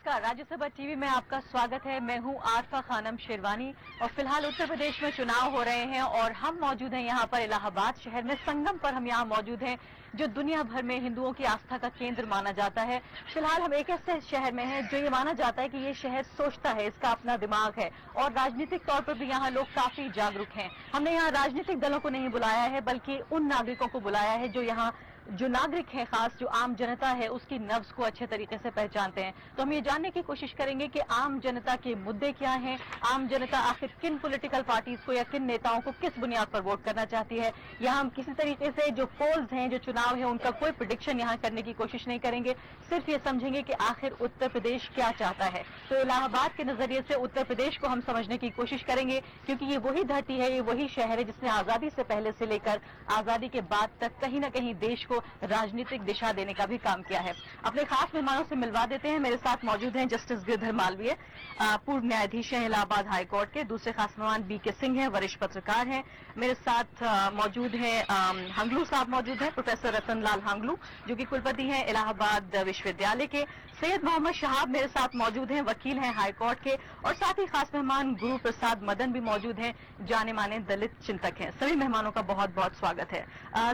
नमस्कार, राज्यसभा टीवी में आपका स्वागत है। मैं हूं आरफा खानम शेरवानी और फिलहाल उत्तर प्रदेश में चुनाव हो रहे हैं और हम मौजूद हैं यहां पर इलाहाबाद शहर में। संगम पर हम यहां मौजूद हैं जो दुनिया भर में हिंदुओं की आस्था का केंद्र माना जाता है। फिलहाल हम एक ऐसे शहर में हैं जो ये माना जाता है कि ये शहर सोचता है, इसका अपना दिमाग है और राजनीतिक तौर पर भी यहाँ लोग काफी जागरूक हैं। हमने यहाँ राजनीतिक दलों को नहीं बुलाया है बल्कि उन नागरिकों को बुलाया है जो यहाँ जो नागरिक है, खास जो आम जनता है, उसकी नब्ज को अच्छे तरीके से पहचानते हैं। तो हम ये जानने की कोशिश करेंगे कि आम जनता के मुद्दे क्या हैं, आम जनता आखिर किन पॉलिटिकल पार्टीज को या किन नेताओं को किस बुनियाद पर वोट करना चाहती है। यहाँ हम किसी तरीके से जो पोल्स हैं, जो चुनाव है, उनका कोई प्रेडिक्शन यहाँ करने की कोशिश नहीं करेंगे, सिर्फ ये समझेंगे कि आखिर उत्तर प्रदेश क्या चाहता है। तो इलाहाबाद के नजरिए से उत्तर प्रदेश को हम समझने की कोशिश करेंगे क्योंकि ये वही धरती है, ये वही शहर है जिसने आजादी से पहले से लेकर आजादी के बाद तक कहीं न कहीं देश को राजनीतिक दिशा देने का भी काम किया है। अपने खास मेहमानों से मिलवा देते हैं। मेरे साथ मौजूद हैं जस्टिस गिरधर मालवीय, पूर्व न्यायाधीश हैं इलाहाबाद हाई कोर्ट के। दूसरे खास मेहमान बीके सिंह हैं, वरिष्ठ पत्रकार हैं। मेरे साथ मौजूद हैं हंगलू साहब मौजूद हैं, प्रोफेसर रतन लाल हंगलू जो कि कुलपति हैं इलाहाबाद विश्वविद्यालय के। सैयद मोहम्मद शहाब मेरे साथ मौजूद हैं, वकील हैं हाई कोर्ट के। और साथ ही खास मेहमान गुरु प्रसाद मदन भी मौजूद हैं, जाने माने दलित चिंतक हैं। सभी मेहमानों का बहुत बहुत स्वागत है।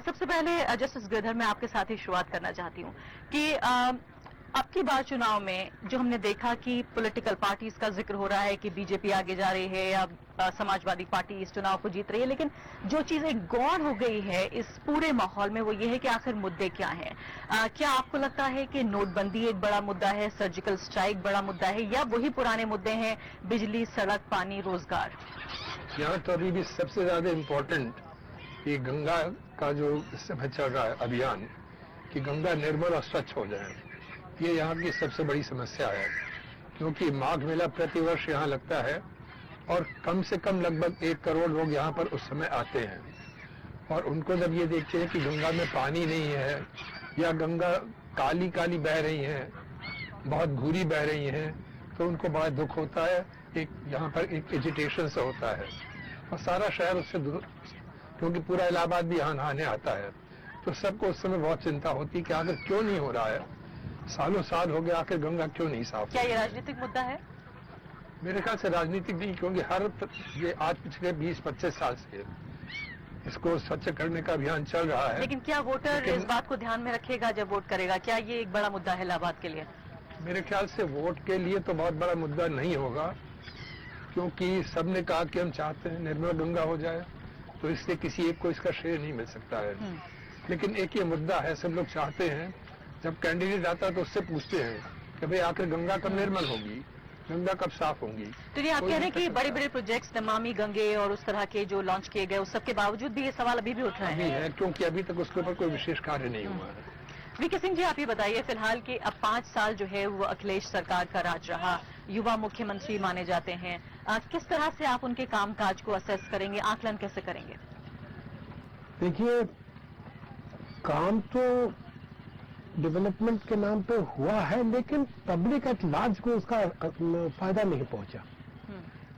सबसे पहले जस्टिस गिरधर, मैं आपके साथ ही शुरुआत करना चाहती हूँ कि अब की बार चुनाव में जो हमने देखा कि पॉलिटिकल पार्टीज का जिक्र हो रहा है कि बीजेपी आगे जा रही है या समाजवादी पार्टी इस चुनाव को जीत रही है, लेकिन जो चीज एक गौण हो गई है इस पूरे माहौल में वो ये है कि आखिर मुद्दे क्या हैं। क्या आपको लगता है कि नोटबंदी एक बड़ा मुद्दा है, सर्जिकल स्ट्राइक बड़ा मुद्दा है, या वही पुराने मुद्दे हैं बिजली, सड़क, पानी, रोजगार? यहाँ तो अभी भी सबसे ज्यादा इम्पोर्टेंट ये गंगा का जो इस समय चल रहा है अभियान कि गंगा निर्मल और स्वच्छ हो जाए, ये यहाँ की सबसे बड़ी समस्या है। क्योंकि माघ मेला प्रतिवर्ष यहाँ लगता है और कम से कम लगभग 1 करोड़ लोग यहाँ पर उस समय आते हैं और उनको जब ये देखते हैं कि गंगा में पानी नहीं है या गंगा काली काली बह रही है, बहुत घूरी बह रही है, तो उनको बड़ा दुख होता है। एक यहाँ पर एक एजिटेशन सा होता है और सारा शहर उससे क्योंकि पूरा इलाहाबाद भी यहाँ नहाने आता है, तो सबको उस समय बहुत चिंता होती है कि आखिर क्यों नहीं हो रहा है, सालों साल हो गया, आखिर गंगा क्यों नहीं साफ? क्या ये राजनीतिक मुद्दा है? मेरे ख्याल से राजनीतिक नहीं, क्योंकि ये आज पिछले 20-25 साल से इसको स्वच्छ करने का अभियान चल रहा है। लेकिन क्या वोटर इस बात को ध्यान में रखेगा जब वोट करेगा? क्या ये एक बड़ा मुद्दा है इलाहाबाद के लिए? मेरे ख्याल से वोट के लिए तो बहुत बड़ा मुद्दा नहीं होगा, क्योंकि सबने कहा कि हम चाहते हैं निर्मल गंगा हो जाए, तो इससे किसी एक को इसका श्रेय नहीं मिल सकता है। लेकिन एक ये मुद्दा है, सब लोग चाहते हैं, जब कैंडिडेट आता है तो उससे पूछते हैं कि भाई आखिर गंगा कब निर्मल होगी, गंगा कब साफ होगी। तो ये आप कह रहे हैं कि बड़े बड़े प्रोजेक्ट्स नमामि गंगे और उस तरह के जो लॉन्च किए गए उस सबके बावजूद भी ये सवाल अभी भी उठ रहे हैं? क्योंकि अभी तक उसके ऊपर कोई विशेष कार्य नहीं हुआ है। वीके सिंह जी, आप ये बताइए फिलहाल कि अब 5 साल जो है वो अखिलेश सरकार का राज रहा, युवा मुख्यमंत्री माने जाते हैं, किस तरह से आप उनके कामकाज को असेस करेंगे, आकलन कैसे करेंगे? देखिए, काम तो डेवलपमेंट के नाम पे हुआ है, लेकिन पब्लिक एट लार्ज को उसका फायदा नहीं पहुंचा।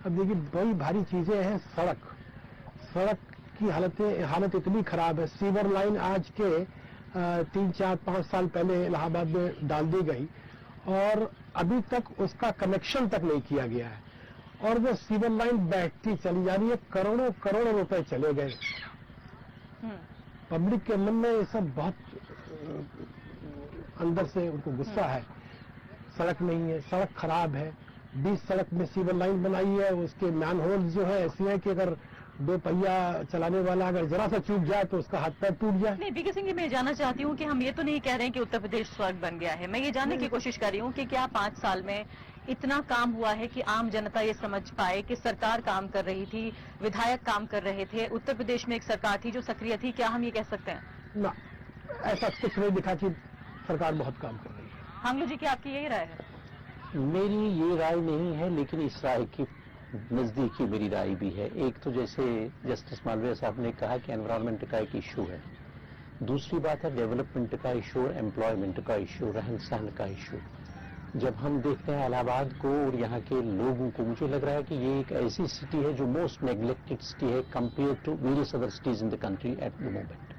अब देखिए, बड़ी भारी चीजें हैं। सड़क की हालत इतनी खराब है। सीवर लाइन आज के 3, 4, 5 साल पहले इलाहाबाद में डाल दी गई और अभी तक उसका कनेक्शन तक नहीं किया गया है और वो सीवर लाइन बैठती चली जा रही है। करोड़ों करोड़ रुपए चले गए। पब्लिक के मन में ये सब बहुत अंदर से उनको गुस्सा है। सड़क नहीं है, सड़क खराब है, 20 सड़क में सीवर लाइन बनाई है, उसके मैन होल्स जो है ऐसी है कि अगर 2 पहिया चलाने वाला अगर जरा सा चूक जाए तो उसका हाथ पैर टूट जाए। नहीं, वीके सिंह जी, मैं जानना चाहती हूँ कि हम ये तो नहीं कह रहे हैं कि उत्तर प्रदेश स्वर्ग बन गया है। मैं ये जानने की कोशिश कर रही हूँ कि क्या 5 साल में इतना काम हुआ है कि आम जनता ये समझ पाए कि सरकार काम कर रही थी, विधायक काम कर रहे थे, उत्तर प्रदेश में एक सरकार थी जो सक्रिय थी? क्या हम ये कह सकते हैं? ना, ऐसा कुछ नहीं दिखा कि सरकार बहुत काम कर रही है। हंगलू जी, की आपकी यही राय है? मेरी ये राय नहीं है, लेकिन इस राय की नजदीकी मेरी राय भी है। एक तो जैसे जस्टिस मालवीय साहब ने कहा कि एनवायरनमेंट का एक इश्यू है, दूसरी बात है डेवलपमेंट का इश्यू, एम्प्लॉयमेंट का इश्यू, रहन सहन का इश्यू। जब हम देखते हैं इलाहाबाद को और यहाँ के लोगों को, मुझे लग रहा है कि ये एक ऐसी सिटी है जो मोस्ट नेग्लेक्टेड सिटी है compare to various other cities in the country at the moment.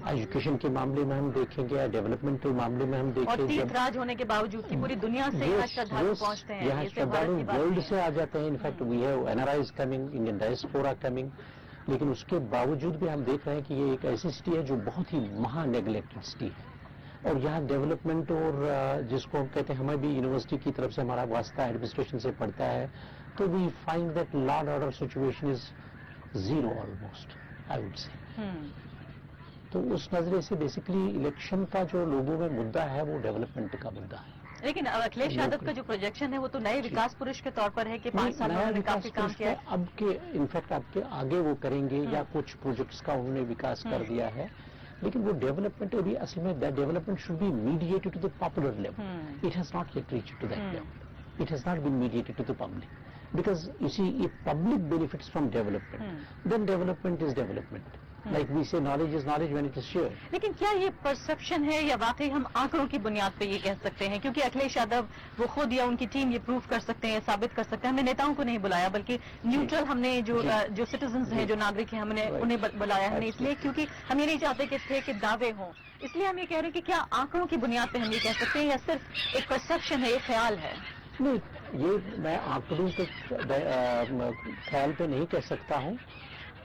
Education के मामले में हम देखेंगे या डेवलपमेंट के मामले में हम और देखेंगे। तीर्थराज होने के बावजूद की पूरी दुनिया से यहाँ श्रद्धालु पहुंचते हैं। यहाँ ये सिर्फ भारत श्रद्धालु की बात वर्ल्ड नहीं से है। आ जाते हैं। In fact we have NRIs coming, Indian diaspora coming, लेकिन उसके बावजूद भी हम देख रहे हैं कि ये एक ऐसी सिटी है जो बहुत ही महा नेग्लेक्टेड सिटी है। और यहाँ डेवलपमेंट और जिसको हम कहते हैं, हमें भी यूनिवर्सिटी की तरफ से हमारा वास्ता एडमिनिस्ट्रेशन से पड़ता है, तो we find that law and order situation is zero almost, I would say. तो उस नजरे से बेसिकली इलेक्शन का जो लोगों में मुद्दा है वो डेवलपमेंट का मुद्दा है। लेकिन अखिलेश यादव का जो प्रोजेक्शन है वो तो नए विकास पुरुष के तौर पर है कि 5 साल में नया उन्होंने विकास काफी काम किया है। अब के इनफैक्ट आपके आगे वो करेंगे या कुछ प्रोजेक्ट्स का उन्होंने विकास कर दिया है, लेकिन वो डेवलपमेंट अभी असल में that development should be mediated to the popular level. It has not yet reached to that level. It has not been mediated to the public, because you see, if public benefits from development, then development is development. Like we say, knowledge is knowledge when it is shared. लेकिन क्या ये perception है या वाकई हम आंकड़ों की बुनियाद पे ये कह सकते हैं? क्योंकि अखिलेश यादव वो खुद या उनकी टीम ये प्रूव कर सकते हैं, साबित कर सकते हैं। हमने नेताओं को नहीं बुलाया, बल्कि न्यूट्रल हमने जो सिटीजन्स हैं, जो नागरिक हैं, हमने उन्हें बुलाया हमने इसलिए क्योंकि हम ये नहीं चाहते कि दावे हों। इसलिए हम ये कह रहे हैं कि क्या आंकड़ों की बुनियाद पे हम ये कह सकते हैं या सिर्फ एक परसेप्शन है, एक ख्याल है? नहीं, ये मैं आंकड़ों के ख्याल पे नहीं कह सकता हूँ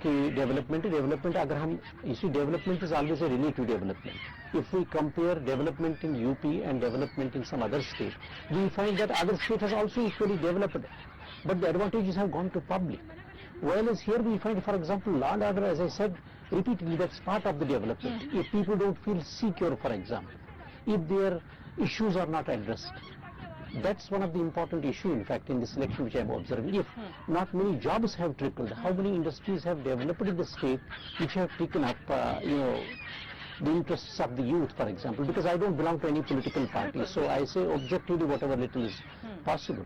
कि डेवलपमेंट अगर हम इसी development is always a relative development. If we compare development in UP and development in some other state, we find that other state has also equally developed, but the advantages have gone to public, whereas here we find, for example, law and order, as I said repeatedly, that's part of the development. If people don't feel secure, for example, if their issues are not addressed, that's one of the important issue, in fact, in this election which I am observing. If not many jobs have trickled, how many industries have developed in the state which have taken up, the interests of the youth, for example, because I don't belong to any political party, so I say objectively whatever little is possible.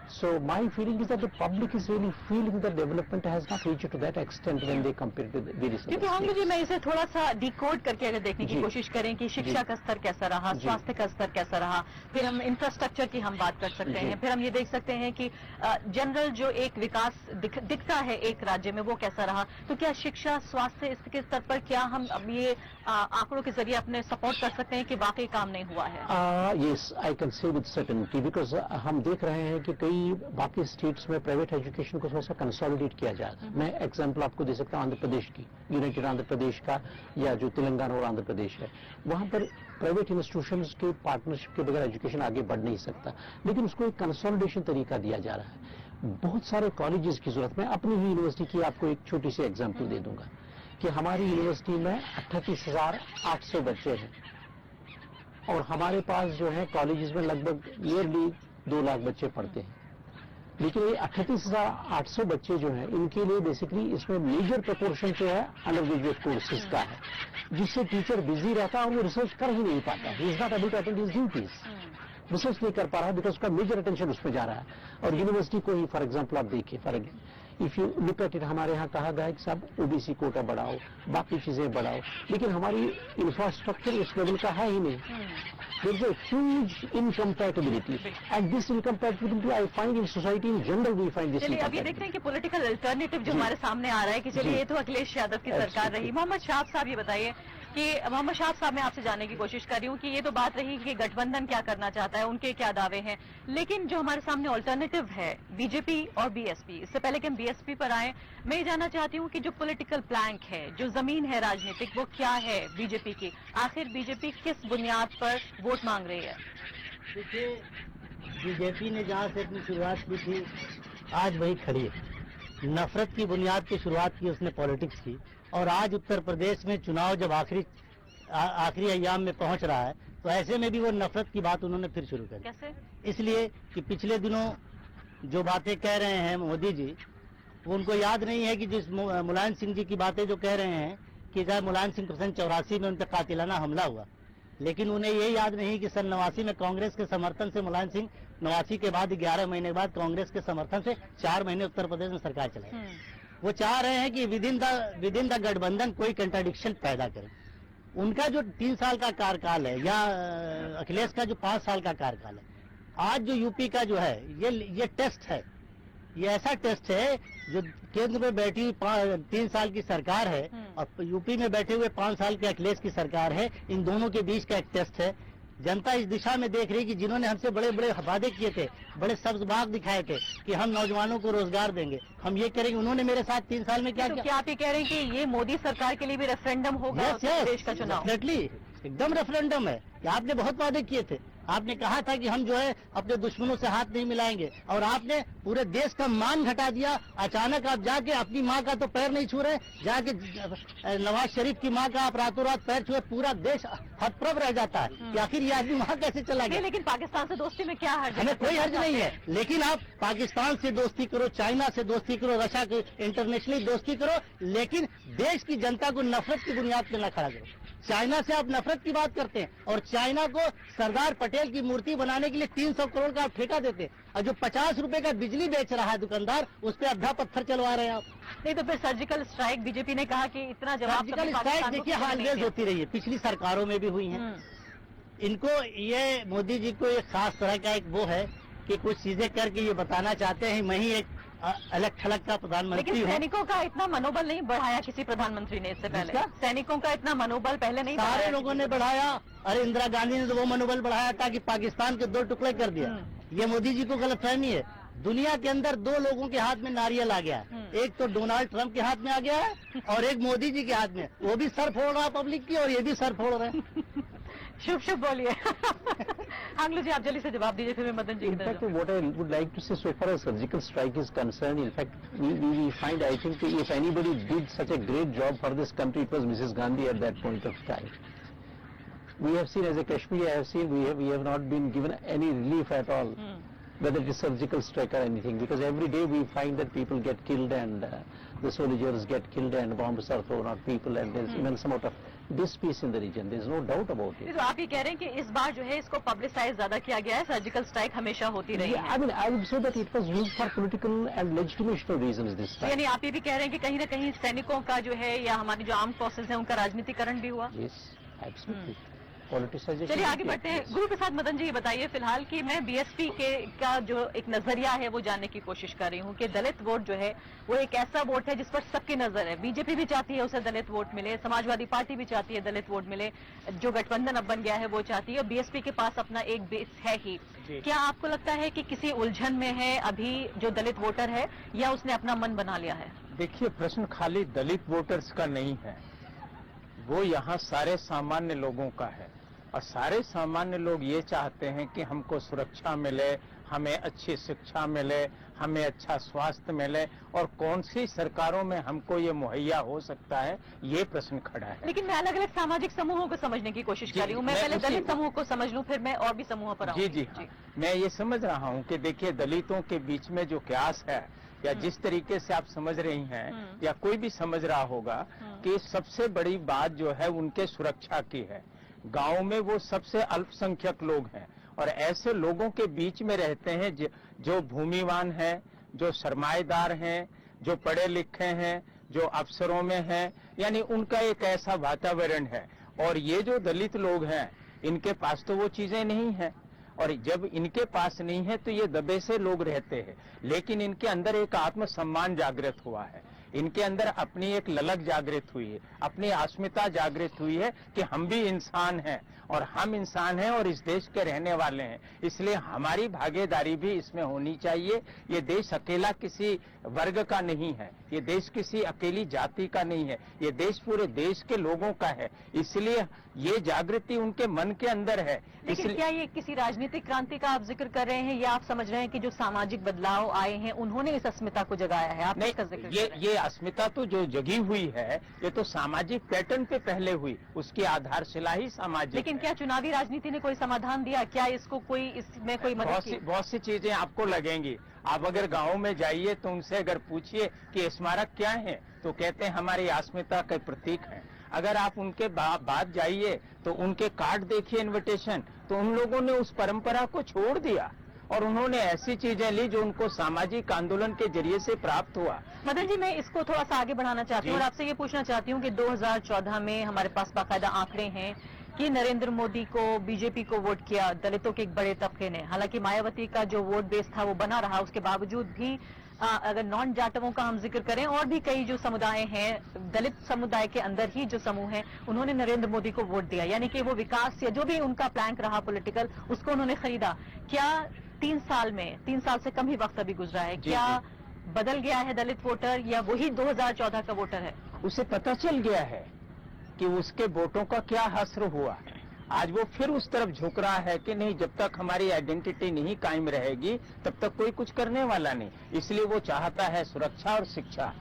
So my feeling is that the public is really feeling that development has not reached to that extent when they compare it with various other क्योंकि हम states. जी मैं इसे थोड़ा सा decode करके अगर देखने की जी। कोशिश करें कि शिक्षा का स्तर कैसा रहा, जी। स्वास्थ्य का स्तर कैसा रहा, फिर हम इंफ्रास्ट्रक्चर की हम बात कर सकते जी। हैं, फिर हम ये देख सकते हैं कि जनरल जो एक विकास दिखता है एक राज्य में वो कैसा रहा, तो क्या शिक्षा स्वास्थ्य इसके स्तर पर क्या हम अब ये आंकड़ों के जरिए अपने सपोर्ट कर सकते हैं कि वाकई काम नहीं हुआ है? Yes, I can say with certainty, because हम देख रहे हैं कि कई बाकी स्टेट्स में प्राइवेट एजुकेशन को थोड़ा सा कंसोलिडेट किया जा रहा है। मैं एग्जांपल आपको दे सकता हूँ आंध्र प्रदेश की, यूनाइटेड आंध्र प्रदेश का, या जो तेलंगाना और आंध्र प्रदेश है, वहाँ पर प्राइवेट इंस्टीट्यूशंस के पार्टनरशिप के बगैर एजुकेशन आगे बढ़ नहीं सकता, लेकिन उसको एक कंसोलिडेशन तरीका दिया जा रहा है। बहुत सारे कॉलेजेस की जरूरत, मैं अपनी ही यूनिवर्सिटी की आपको एक छोटी सी एग्जाम्पल दे दूंगा कि हमारी यूनिवर्सिटी में 38,800 बच्चे हैं और हमारे पास जो है कॉलेजेस में लगभग नियरली 2 लाख बच्चे पढ़ते हैं, लेकिन ये 38,800 बच्चे जो हैं इनके लिए बेसिकली इसमें मेजर प्रोपोर्शन जो है अंडर ग्रेजुएट कोर्सेज का है, जिससे टीचर बिजी रहता है और वो रिसर्च कर ही नहीं पाता, he is not able to attend his duties, research नहीं कर पा रहा है बिकॉज उसका मेजर अटेंशन उसमें जा रहा है। और यूनिवर्सिटी को ही फॉर एग्जाम्पल आप देखिए, if you look at it, हमारे यहाँ कहा गया है कि साहब ओबीसी कोटा बढ़ाओ, बाकी चीजें बढ़ाओ, लेकिन हमारी इंफ्रास्ट्रक्चर इस लेवल का है ही नहीं। There is a huge incompatibility, and this incompatibility I find in society in general. We find this चलिए अब ये देखते हैं कि पॉलिटिकल अल्टरनेटिव जो जी। हमारे सामने आ रहा है कि चलिए जी। ये तो अखिलेश यादव की सरकार Absolutely. रही। मोहम्मद शाह साहब ये बताइए कि मोहम्मद शाह साहब, मैं आपसे जानने की कोशिश कर रही हूँ कि ये तो बात रही कि गठबंधन क्या करना चाहता है, उनके क्या दावे हैं, लेकिन जो हमारे सामने ऑल्टरनेटिव है बीजेपी और बीएसपी, इससे पहले कि हम बीएसपी पर आए, मैं ये जानना चाहती हूँ कि जो पॉलिटिकल प्लैंक है, जो जमीन है राजनीतिक, वो क्या है बीजेपी की? आखिर बीजेपी किस बुनियाद पर वोट मांग रही है? देखिए, बीजेपी ने जहाँ से अपनी शुरुआत की थी आज वही खड़ी है। नफरत की बुनियाद की शुरुआत की उसने पॉलिटिक्स की, और आज उत्तर प्रदेश में चुनाव जब आखिरी अय्याम में पहुंच रहा है तो ऐसे में भी वो नफरत की बात उन्होंने फिर शुरू कर दी। कैसे? इसलिए कि पिछले दिनों जो बातें कह रहे हैं मोदी जी, वो उनको याद नहीं है कि जिस मुलायम सिंह जी की बातें जो कह रहे हैं कि जब मुलायम सिंह को सन 84 में उन पर कातिलाना हमला हुआ, लेकिन उन्हें ये याद नहीं कि सन 89 में कांग्रेस के समर्थन से मुलायम सिंह 89 के बाद 11 महीने बाद कांग्रेस के समर्थन से 4 महीने उत्तर प्रदेश में सरकार चलाई। वो चाह रहे हैं कि विद इन द गठबंधन कोई कंट्राडिक्शन पैदा करे। उनका जो 3 साल का कार्यकाल है या अखिलेश का जो 5 साल का कार्यकाल है, आज जो यूपी का जो है ये टेस्ट है, ये ऐसा टेस्ट है जो केंद्र में बैठी 3 साल की सरकार है, अब यूपी में बैठे हुए 5 साल के अखिलेश की सरकार है, इन दोनों के बीच का एक टेस्ट है। जनता इस दिशा में देख रही कि जिन्होंने हमसे बड़े बड़े वादे किए थे, बड़े सब्ज बाग दिखाए थे कि हम नौजवानों को रोजगार देंगे, हम ये करेंगे, उन्होंने मेरे साथ 3 साल में क्या तो किया? क्या आप ये कह रहे हैं कि ये मोदी सरकार के लिए भी रेफरेंडम होगा उत्तर प्रदेश का चुनाव? डेफिनेटली एकदम रेफरेंडम है कि आपने बहुत वादे किए थे। आपने कहा था कि हम जो है अपने दुश्मनों से हाथ नहीं मिलाएंगे, और आपने पूरे देश का मान घटा दिया। अचानक आप जाके अपनी माँ का तो पैर नहीं छू रहे, जाके नवाज शरीफ की माँ का आप रातों रात पैर छुए, पूरा देश हतप्रभ रह जाता है कि आखिर ये आदमी वहाँ कैसे चला नहीं, गया। लेकिन पाकिस्तान से दोस्ती में क्या हर्ज है? हमें कोई हर्ज नहीं है, लेकिन आप पाकिस्तान से दोस्ती करो, चाइना से दोस्ती करो, रशिया की इंटरनेशनली दोस्ती करो, लेकिन देश की जनता को नफरत की बुनियाद पर न खड़ा करो। चाइना से आप नफरत की बात करते हैं, और चाइना को सरदार पटेल की मूर्ति बनाने के लिए 300 करोड़ का आप ठेका देते हैं, और जो 50 रुपए का बिजली बेच रहा है दुकानदार, उस पर अद्धा पत्थर चलवा रहे हैं आप। नहीं तो फिर सर्जिकल स्ट्राइक, बीजेपी ने कहा कि इतना जवाब सर्जिकल कभी स्ट्राइक पाकिस्तान को देखिए किसी ने नहीं ऑलवेज दिया। होती रही है, पिछली सरकारों में भी हुई है। इनको ये मोदी जी को एक खास तरह का एक वो है कि कुछ चीजें करके ये बताना चाहते हैं मैं ही एक अलग थलग का प्रधानमंत्री लेकिन हूँ। सैनिकों का इतना मनोबल नहीं बढ़ाया किसी प्रधानमंत्री ने इससे पहले। किसका? सैनिकों का इतना मनोबल पहले नहीं बढ़ाया सारे लोगों किसी ने बढ़ाया। अरे इंदिरा गांधी ने तो वो मनोबल बढ़ाया था कि पाकिस्तान के 2 टुकड़े कर दिया। ये मोदी जी को गलतफहमी है। दुनिया के अंदर 2 लोगों के हाथ में नारियल आ गया है, एक तो डोनाल्ड ट्रंप के हाथ में आ गया है और एक मोदी जी के हाथ में। वो भी सर फोड़ रहा है पब्लिक की, और ये भी सर फोड़ रहे हैं। शुभ शुभ बोलिए। आंगलू जी आप जल्दी से जवाब दीजिए, फिर मैं मदन जी की In तरफ fact, what I would like to say, so far as surgical strike is concerned, in fact, we find, I think, if anybody did such a great job for this country, it was Mrs. Gandhi at that point of time. We have seen, as a Kashmiri, I have seen, we have not been given any relief at all, whether it is surgical strike or anything, because every day we find that people get killed and the soldiers get killed and bombs are thrown at people, and there's even some sort of dispeace in the region. There's no doubt about it. तो आप ये कह रहे हैं कि इस बार जो है इसको पब्लिसाइज ज्यादा किया गया है, सर्जिकल स्ट्राइक हमेशा होती रही Yeah, है। I mean, I would say that it was used for political and legitimational reasons this time. यानी आप ये भी कह रहे हैं कि कहीं ना कहीं सैनिकों का जो है या हमारी जो आर्म फोर्सेज है उनका राजनीतिकरण भी हुआ। Yes, absolutely. Politicization. चलिए आगे takes बढ़ते हैं। place. गुरु प्रसाद मदन जी ये बताइए फिलहाल कि मैं बीएसपी का जो एक नजरिया है वो जानने की कोशिश कर रही हूँ कि दलित वोट जो है वो एक ऐसा वोट है जिस पर सबकी नजर है। बीजेपी भी चाहती है उसे दलित वोट मिले, समाजवादी पार्टी भी चाहती है दलित वोट मिले, जो गठबंधन अब बन गया है वो चाहती है, और बीएसपी के पास अपना एक बेस है ही। क्या आपको लगता है कि किसी उलझन में है अभी जो दलित वोटर है, या उसने अपना मन बना लिया है? देखिए, प्रश्न खाली दलित वोटर्स का नहीं है, वो यहाँ सारे सामान्य लोगों का है। और सारे सामान्य लोग ये चाहते हैं कि हमको सुरक्षा मिले, हमें अच्छी शिक्षा मिले, हमें अच्छा स्वास्थ्य मिले, और कौन सी सरकारों में हमको ये मुहैया हो सकता है, ये प्रश्न खड़ा है। लेकिन मैं अलग अलग सामाजिक समूहों को समझने की कोशिश जी, कर रही हूँ। मैं मैं पहले उसी- दलित समूह को समझ लूँ, फिर मैं और भी समूह पर आऊँ। जी जी हाँ, मैं ये समझ रहा हूँ कि देखिए दलितों के बीच में जो क्यास है, या जिस तरीके से आप समझ रही हैं, या कोई भी समझ रहा होगा कि सबसे बड़ी बात जो है उनके सुरक्षा की है। गांव में वो सबसे अल्पसंख्यक लोग हैं, और ऐसे लोगों के बीच में रहते हैं जो भूमिवान हैं, जो सरमाएदार हैं, जो पढ़े लिखे हैं, जो अफसरों में हैं, यानी उनका एक ऐसा वातावरण है। और ये जो दलित लोग हैं, इनके पास तो वो चीजें नहीं हैं, और जब इनके पास नहीं है तो ये दबे से लोग रहते हैं। लेकिन इनके अंदर एक आत्मसम्मान जागृत हुआ है, इनके अंदर अपनी एक ललक जागृत हुई है, अपनी अस्मिता जागृत हुई है कि हम भी इंसान हैं, और हम इंसान हैं और इस देश के रहने वाले हैं, इसलिए हमारी भागीदारी भी इसमें होनी चाहिए। ये देश अकेला किसी वर्ग का नहीं है, ये देश किसी अकेली जाति का नहीं है, ये देश पूरे देश के लोगों का है, इसलिए ये जागृति उनके मन के अंदर है। लेकिन क्या ये किसी राजनीतिक क्रांति का आप जिक्र कर रहे हैं, या आप समझ रहे हैं कि जो सामाजिक बदलाव आए हैं उन्होंने इस अस्मिता को जगाया है? आप नहीं, इसका जिक्र कर रहे हैं। ये अस्मिता तो जो जगी हुई है, ये तो सामाजिक पैटर्न पे पहले हुई, उसकी आधारशिला ही सामाजिक लेकिन है। क्या चुनावी राजनीति ने कोई समाधान दिया? क्या इसको कोई इसमें कोई मदद की? बहुत सी चीजें आपको लगेंगी। आप अगर गांव में जाइए तो उनसे अगर पूछिए कि स्मारक क्या है, तो कहते हैं हमारी अस्मिता के प्रतीक है। अगर आप उनके बाद जाइए तो उनके कार्ड देखिए, इनविटेशन, तो उन लोगों ने उस परंपरा को छोड़ दिया और उन्होंने ऐसी चीजें ली जो उनको सामाजिक आंदोलन के जरिए से प्राप्त हुआ। मदन जी, मैं इसको थोड़ा सा आगे बढ़ाना चाहती हूँ और आपसे ये पूछना चाहती हूँ कि 2014 में हमारे पास बाकायदा आंकड़े हैं कि नरेंद्र मोदी को, बीजेपी को वोट किया दलितों के एक बड़े तबके ने। हालांकि मायावती का जो वोट बेस था वो बना रहा, उसके बावजूद भी अगर नॉन जाटवों का हम जिक्र करें और भी कई जो समुदाय हैं, दलित समुदाय के अंदर ही जो समूह हैं, उन्होंने नरेंद्र मोदी को वोट दिया, यानी कि वो विकास या जो भी उनका प्लान रहा पॉलिटिकल, उसको उन्होंने खरीदा। क्या 3 साल से कम ही वक्त अभी गुजरा है, क्या बदल गया है दलित वोटर या वही 2014 का वोटर है? उसे पता चल गया है कि उसके वोटों का क्या हश्र हुआ। आज वो फिर उस तरफ झुक रहा है कि नहीं, जब तक हमारी आइडेंटिटी नहीं कायम रहेगी तब तक कोई कुछ करने वाला नहीं। इसलिए वो चाहता है सुरक्षा और शिक्षा।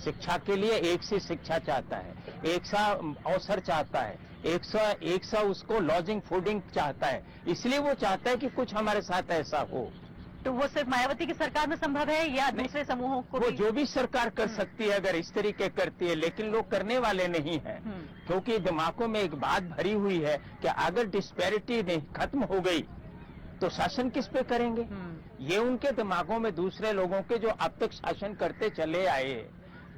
शिक्षा के लिए एक सी शिक्षा चाहता है, एक सा अवसर चाहता है, एक सा उसको लॉजिंग फूडिंग चाहता है। इसलिए वो चाहता है कि कुछ हमारे साथ ऐसा हो। तो वो सिर्फ मायावती की सरकार में संभव है या दूसरे समूहों को वो भी? जो भी सरकार कर सकती है अगर इस तरीके करती है, लेकिन लोग करने वाले नहीं हैं, क्योंकि दिमागों में एक बात भरी हुई है कि अगर डिस्पैरिटी नहीं खत्म हो गई तो शासन किस पे करेंगे। ये उनके दिमागों में दूसरे लोगों के जो अब तक शासन करते चले आए,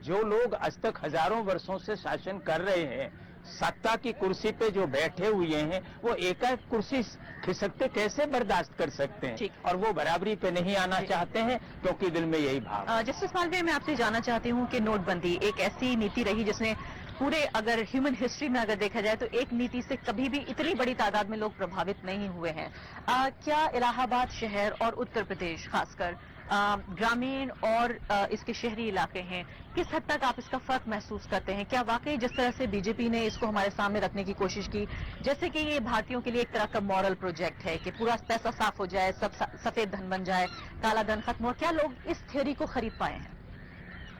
जो लोग आज तक हजारों वर्षों से शासन कर रहे हैं, सत्ता की कुर्सी पे जो बैठे हुए हैं, वो एकाएक कुर्सी खिसकते कैसे बर्दाश्त कर सकते हैं। और वो बराबरी पे नहीं आना चाहते हैं क्योंकि दिल में यही भाव। जस्टिस मालवीय, मैं आपसे जानना चाहती हूँ कि नोटबंदी एक ऐसी नीति रही जिसने पूरे अगर ह्यूमन हिस्ट्री में अगर देखा जाए तो एक नीति से कभी भी इतनी बड़ी तादाद में लोग प्रभावित नहीं हुए हैं। क्या इलाहाबाद शहर और उत्तर प्रदेश खासकर ग्रामीण और इसके शहरी इलाके हैं, किस हद तक आप इसका फर्क महसूस करते हैं? क्या वाकई जिस तरह से बीजेपी ने इसको हमारे सामने रखने की कोशिश की, जैसे कि ये भारतीयों के लिए एक तरह का मॉरल प्रोजेक्ट है कि पूरा पैसा साफ हो जाए, सब सफेद धन बन जाए, काला धन खत्म हो, क्या लोग इस थ्योरी को खरीद पाए हैं?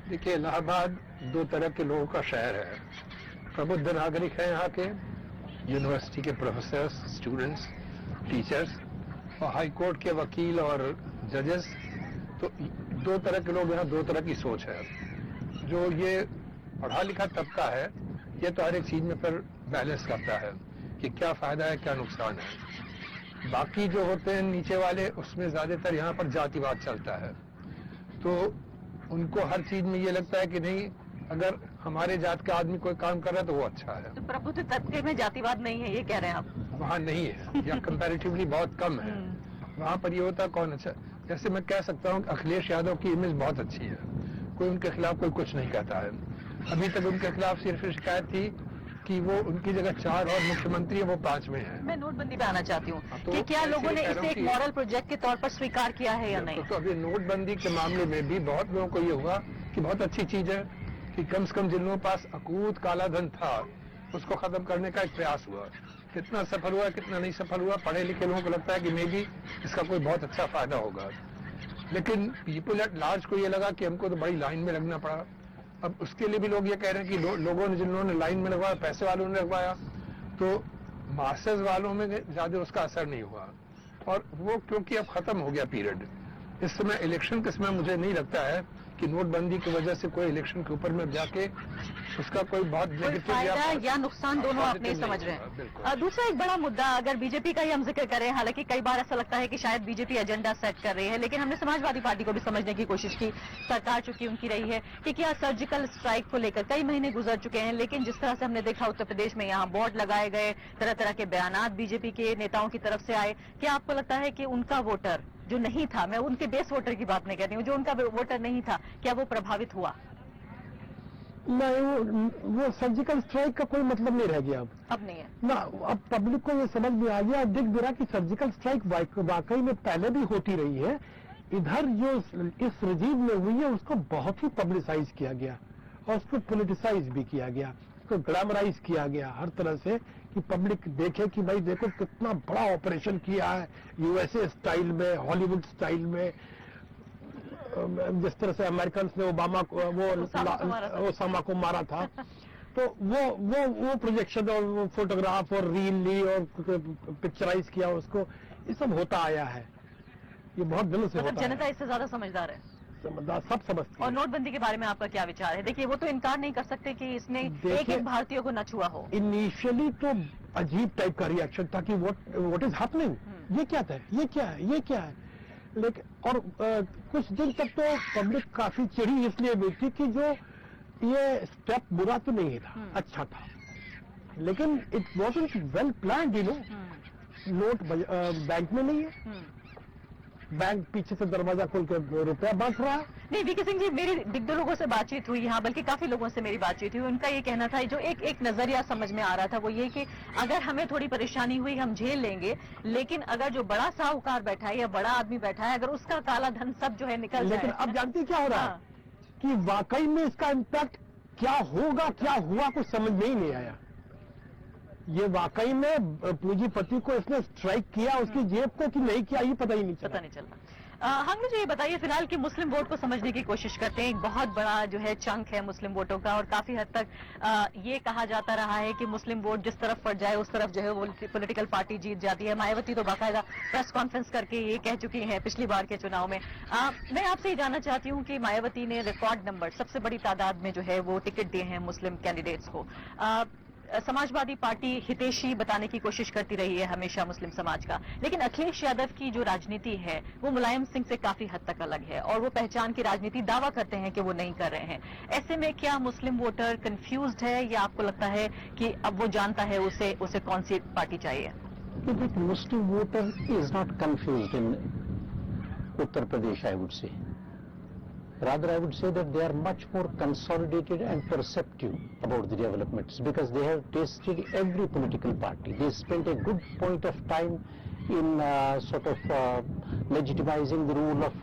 देखिए, इलाहाबाद 2 तरह के लोगों का शहर है। प्रबुद्ध नागरिक है यहाँ के, यूनिवर्सिटी के प्रोफेसर, स्टूडेंट्स, टीचर्स, और हाई कोर्ट के वकील और जजेस। तो 2 तरह के लोग यहाँ, 2 तरह की सोच है। जो ये पढ़ा लिखा तबका है, ये तो हर एक चीज में पर बैलेंस करता है कि क्या फायदा है, क्या नुकसान है। बाकी जो होते हैं नीचे वाले, उसमें ज्यादातर यहाँ पर जातिवाद चलता है। तो उनको हर चीज में ये लगता है कि नहीं, अगर हमारे जात का आदमी कोई काम कर रहा है तो वो अच्छा है। तो प्रबुद्ध तबके में जातिवाद नहीं है, ये कह रहे हैं आप? वहाँ नहीं है, या कंपैरेटिवली बहुत कम है। वहाँ पर ये होता कौन अच्छा। जैसे मैं कह सकता हूँ अखिलेश यादव की इमेज बहुत अच्छी है, कोई उनके खिलाफ कोई कुछ नहीं कहता है। अभी तक उनके खिलाफ सिर्फ शिकायत थी कि वो उनकी जगह 4 और मुख्यमंत्री है, वो 5 में है। मैं नोटबंदी पे आना चाहती हूँ तो कि क्या लोगों ने कह रहा इसे हूं एक कि- मॉरल प्रोजेक्ट के तौर पर स्वीकार किया है या नहीं? तो अभी नोटबंदी के मामले में भी बहुत लोगों को ये हुआ कि बहुत अच्छी चीज है कि कम से कम जिन लोगों के पास अकूत काला धन था, उसको खत्म करने का एक प्रयास हुआ। कितना सफल हुआ, कितना नहीं सफल हुआ, पढ़े लिखे लोगों को लगता है कि मे बी इसका कोई बहुत अच्छा फायदा होगा। लेकिन पीपल एट लार्ज को ये लगा कि हमको तो बड़ी लाइन में लगना पड़ा। अब उसके लिए भी लोग ये कह रहे हैं कि लोगों ने, जिन लोगों ने लाइन में लगवाया, पैसे वालों ने लगवाया, तो मास्टर्स वालों में ज्यादा उसका असर नहीं हुआ। और वो क्योंकि अब खत्म हो गया पीरियड, इस समय इलेक्शन के समय मुझे नहीं लगता है कि नोटबंदी की वजह से कोई इलेक्शन के ऊपर में जाके उसका कोई बहुत कोई नेगेटिव फायदा या नुकसान दोनों आप नहीं समझ रहे हैं। दूसरा एक बड़ा मुद्दा, अगर बीजेपी का ही हम जिक्र करें, हालांकि कई बार ऐसा लगता है कि शायद बीजेपी एजेंडा सेट कर रही है, लेकिन हमने समाजवादी पार्टी को भी समझने की कोशिश की, सरकार चुकी उनकी रही है कि क्या सर्जिकल स्ट्राइक को लेकर कई महीने गुजर चुके हैं, लेकिन जिस तरह से हमने देखा उत्तर प्रदेश में यहाँ बोर्ड लगाए गए, तरह तरह के बयानात बीजेपी के नेताओं की तरफ से आए, क्या आपको लगता है कि उनका वोटर जो नहीं था, मैं उनके बेस वोटर की बात नहीं कहती हूँ, जो उनका वोटर नहीं था, क्या वो प्रभावित हुआ? नहीं, वो सर्जिकल स्ट्राइक का कोई मतलब नहीं रह गया अब नहीं है ना। अब पब्लिक को ये समझ में आ गया, दिख भी रहा कि सर्जिकल स्ट्राइक वाकई में पहले भी होती रही है। इधर जो इस रजीब में हुई है उसको बहुत ही पब्लिसाइज किया गया और उसको पॉलिटिसाइज भी किया गया, उसको ग्लैमराइज किया गया हर तरह से कि पब्लिक देखे कि भाई देखो कितना बड़ा ऑपरेशन किया है, यूएसए स्टाइल में, हॉलीवुड स्टाइल में, जिस तरह से अमेरिकन ने ओबामा को ओसामा को मारा था। तो वो प्रोजेक्शन और वो फोटोग्राफ और रील ली और पिक्चराइज किया उसको, ये सब होता आया है, ये बहुत दिनों से मतलब होता जनता इससे ज्यादा समझदार है, समझदार सब समझती और है। नोटबंदी के बारे में आपका क्या विचार है? देखिए, वो तो इनकार नहीं कर सकते कि इसने एक एक भारतीय को न छुआ हो। इनिशियली तो अजीब टाइप का रिएक्शन था कि व्हाट इज हैपनिंग, ये क्या था, ये क्या है, ये क्या है। लेकिन और कुछ दिन तक तो पब्लिक काफी चिढ़ी इसलिए भी थी कि जो ये स्टेप बुरा तो नहीं था, अच्छा था, लेकिन it wasn't well planned, you know. Note bank में नहीं है, बैंक पीछे से दरवाजा खोल के रुपया बांट रहा है। नहीं वीके सिंह जी, मेरी दिग्गज लोगों से बातचीत हुई यहाँ, बल्कि काफी लोगों से मेरी बातचीत हुई। उनका ये कहना था, जो एक नजरिया समझ में आ रहा था, वो ये कि अगर हमें थोड़ी परेशानी हुई हम झेल लेंगे, लेकिन अगर जो बड़ा साहूकार बैठा है या बड़ा आदमी बैठा है, अगर उसका काला धन सब जो है निकल जाए। लेकिन अब जानती क्या हो रहा है हाँ। कि वाकई में इसका इम्पैक्ट क्या होगा, क्या हुआ, कुछ समझ में ही नहीं आया। ये वाकई में पूंजीपति को इसने स्ट्राइक किया, उसकी जेब को कि नहीं किया, ये पता ही नहीं पता चला। नहीं चलता। हम मुझे ये बताइए फिलहाल कि मुस्लिम वोट को समझने की कोशिश करते हैं। एक बहुत बड़ा जो है चंक है मुस्लिम वोटों का, और काफी हद तक ये कहा जाता रहा है कि मुस्लिम वोट जिस तरफ पड़ जाए उस तरफ जो है वो पॉलिटिकल पार्टी जीत जाती है। मायावती तो बाकायदा प्रेस कॉन्फ्रेंस करके ये कह चुकी हैं पिछली बार के चुनाव में। मैं आपसे ये जानना चाहती हूँ कि मायावती ने रिकॉर्ड नंबर, सबसे बड़ी तादाद में जो है वो टिकट दिए हैं मुस्लिम कैंडिडेट्स को। समाजवादी पार्टी हितैषी बताने की कोशिश करती रही है हमेशा मुस्लिम समाज का, लेकिन अखिलेश यादव की जो राजनीति है वो मुलायम सिंह से काफी हद तक अलग है, और वो पहचान की राजनीति दावा करते हैं कि वो नहीं कर रहे हैं। ऐसे में क्या मुस्लिम वोटर कंफ्यूज्ड है, या आपको लगता है कि अब वो जानता है उसे कौन सी पार्टी चाहिए? Muslim voter is not confused in Uttar Pradesh, I would say. Rather, I would say that they are much more consolidated and perceptive about the developments, because they have tasted every political party. They spent a good point of time in legitimizing the rule of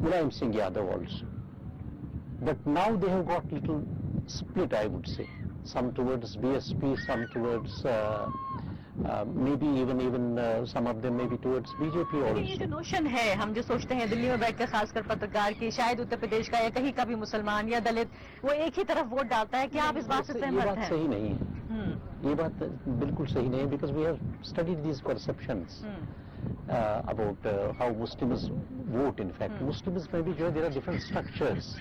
Mulayam Singh Yadav also. But now they have got little split, I would say. Some towards BSP, some towards maybe even some of them maybe towards BJP ये जो also. Notion है, हम जो सोचते हैं दिल्ली में बैठकर खासकर पत्रकार की, शायद उत्तर प्रदेश का या कहीं का भी मुसलमान या दलित वो एक ही तरफ वोट डालता है, क्या आप इस बात से ये सहमत बात हैं? सही नहीं है, ये बात बिल्कुल सही नहीं है, because we have studied these perceptions about how Muslims vote. In fact, Muslims में भी जो है there are different structures,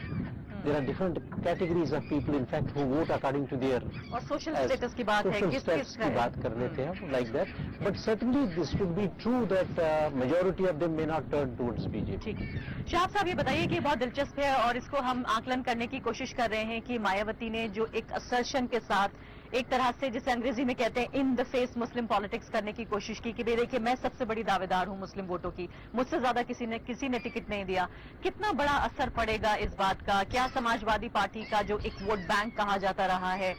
there are different categories of people in fact who vote according to their और सोशल स्टेटस की बात है, social किस status का की है? बात कर लेते हैं like that. But certainly this would be true that majority of them may not turn towards BJP. ठीक है। शाह साहब ये बताइए कि बहुत दिलचस्प है, और इसको हम आकलन करने की कोशिश कर रहे हैं कि मायावती ने जो एक असर्शन के साथ एक तरह से, जिसे अंग्रेजी में कहते हैं in the face Muslim politics करने की कोशिश की कि देखिए मैं सबसे बड़ी दावेदार हूं मुस्लिम वोटों की, मुझसे ज्यादा किसी ने टिकट नहीं दिया। कितना बड़ा असर पड़ेगा इस बात का? क्या समाजवादी पार्टी का जो एक वोट बैंक कहा जाता रहा है,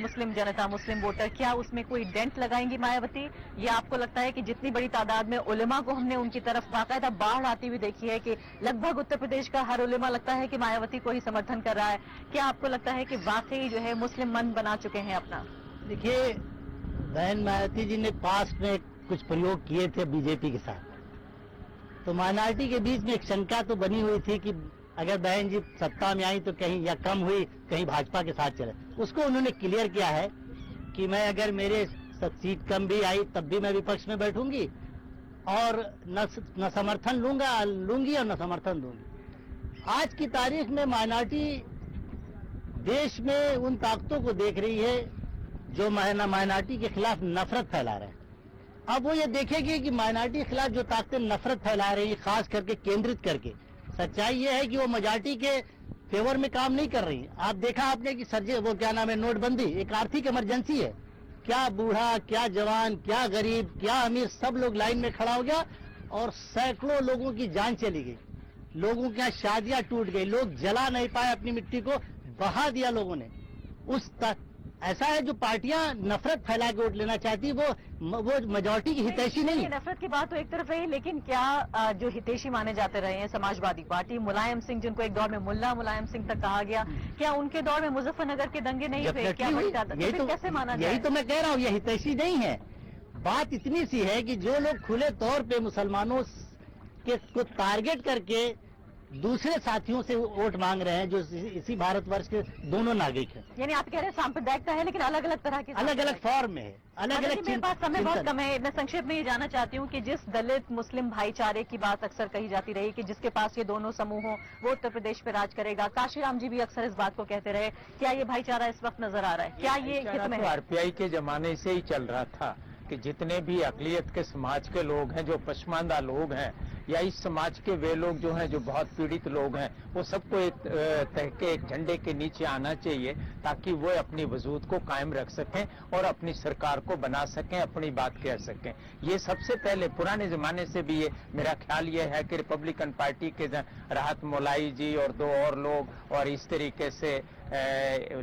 मुस्लिम जनता, मुस्लिम वोटर, क्या उसमें कोई डेंट लगाएंगी मायावती? या आपको लगता है कि जितनी बड़ी तादाद में उलेमा को हमने उनकी तरफ बाकायदा बाढ़ आती हुई देखी है कि लगभग उत्तर प्रदेश का हर उलेमा लगता है कि मायावती को ही समर्थन कर रहा है, क्या आपको लगता है कि वाकई जो है मुस्लिम मन बना चुके हैं अपना? देखिए, बहन मायावती जी ने पास्ट में कुछ प्रयोग किए थे बीजेपी के साथ, तो माइनॉरिटी के बीच में एक शंका तो बनी हुई थी कि अगर बहन जी सत्ता में आई तो कहीं या कम हुई कहीं भाजपा के साथ चले। उसको उन्होंने क्लियर किया है कि मैं अगर मेरे सीट कम भी आई तब भी मैं विपक्ष में बैठूंगी, और न समर्थन लूंगी और न समर्थन दूंगी। आज की तारीख में माइनॉरिटी देश में उन ताकतों को देख रही है जो माइनॉरिटी के खिलाफ नफरत फैला रहे हैं। अब वो ये देखेगी कि माइनॉरिटी के खिलाफ जो ताकतें नफरत फैला रही है, खास करके केंद्रित करके, सच्चाई ये है कि वो मेजॉरिटी के फेवर में काम नहीं कर रही। आप देखा आपने कि वो क्या नाम है, नोटबंदी एक आर्थिक इमरजेंसी है। क्या बूढ़ा, क्या जवान, क्या गरीब, क्या अमीर, सब लोग लाइन में खड़ा हो गया, और सैकड़ों लोगों की जान चली गई, लोगों के यहाँ शादियां टूट गई, लोग जला नहीं पाए अपनी मिट्टी को, बहा दिया लोगों ने। ऐसा है जो पार्टियां नफरत फैला के वोट लेना चाहती वो मेजॉरिटी की हितैषी नहीं है। नफरत की बात तो एक तरफ रही, लेकिन क्या जो हितैषी माने जाते रहे हैं समाजवादी पार्टी, मुलायम सिंह जिनको एक दौर में मुल्ला मुलायम सिंह तक कहा गया, क्या उनके दौर में मुजफ्फरनगर के दंगे नहीं हुए? क्या कैसे माना जाए? यही तो मैं कह रहा हूँ, ये हितैषी नहीं है। बात इतनी सी है कि जो लोग खुले तौर पे मुसलमानों को टारगेट करके दूसरे साथियों से वोट मांग रहे हैं, जो इसी भारतवर्ष के दोनों नागरिक हैं। यानी आप कह रहे हैं सांप्रदायिकता है, लेकिन अलग अलग तरह के, अलग अलग फॉर्म में है, अलग अलग। मेरे पास समय बहुत कम है, मैं संक्षेप में ये जानना चाहती हूँ कि जिस दलित मुस्लिम भाईचारे की बात अक्सर कही जाती रही कि जिसके पास ये दोनों समूह हो वो उत्तर प्रदेश पे राज करेगा, काशीराम जी भी अक्सर इस बात को कहते रहे, क्या ये भाईचारा इस वक्त नजर आ रहा है? क्या ये हित में है? आरपीआई के जमाने से ही चल रहा था कि जितने भी अकलियत के समाज के लोग हैं, जो पसमानदा लोग हैं, या इस समाज के वे लोग जो हैं जो बहुत पीड़ित लोग हैं, वो सबको एक तरह के एक झंडे के नीचे आना चाहिए, ताकि वो अपनी वजूद को कायम रख सकें और अपनी सरकार को बना सकें, अपनी बात कह सकें। ये सबसे पहले पुराने जमाने से भी ये मेरा ख्याल ये है कि रिपब्लिकन पार्टी के राहत मोलाई जी और दो और लोग और इस तरीके से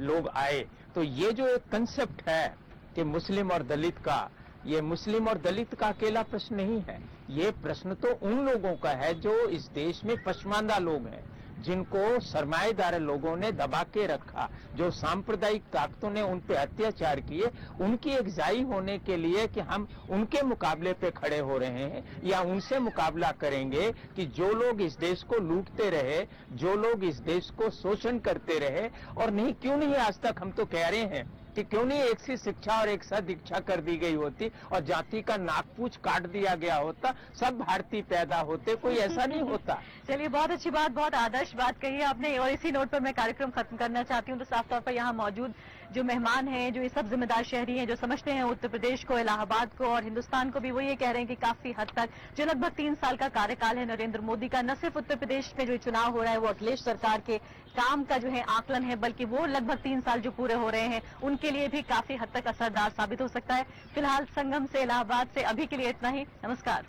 लोग आए, तो ये जो एक कंसेप्ट है कि मुस्लिम और दलित का, ये मुस्लिम और दलित का अकेला प्रश्न नहीं है, ये प्रश्न तो उन लोगों का है जो इस देश में पसमानदा लोग हैं, जिनको सरमाएदार लोगों ने दबा के रखा, जो सांप्रदायिक ताकतों ने उन पे अत्याचार किए, उनकी एकजाई होने के लिए कि हम उनके मुकाबले पे खड़े हो रहे हैं या उनसे मुकाबला करेंगे कि जो लोग इस देश को लूटते रहे, जो लोग इस देश को शोषण करते रहे, और नहीं क्यों नहीं आज तक हम तो कह रहे हैं कि क्यों नहीं एक सी शिक्षा और एक साथ दीक्षा कर दी गई होती और जाति का नाकपूछ काट दिया गया होता, सब भारतीय पैदा होते, कोई ऐसा नहीं होता। चलिए, बहुत अच्छी बात, बहुत आदर्श बात कही है आपने, और इसी नोट पर मैं कार्यक्रम खत्म करना चाहती हूँ। तो साफ तौर पर यहाँ मौजूद जो मेहमान हैं, जो ये सब जिम्मेदार शहरी हैं, जो समझते हैं उत्तर प्रदेश को, इलाहाबाद को और हिंदुस्तान को भी, वो ये कह रहे हैं कि काफी हद तक जो लगभग 3 साल का कार्यकाल है नरेंद्र मोदी का, न सिर्फ उत्तर प्रदेश में जो चुनाव हो रहा है वो अखिलेश सरकार के काम का जो है आकलन है, बल्कि वो लगभग 3 साल जो पूरे हो रहे हैं उनके लिए भी काफी हद तक असरदार साबित हो सकता है। फिलहाल संगम से, इलाहाबाद से अभी के लिए इतना ही। नमस्कार।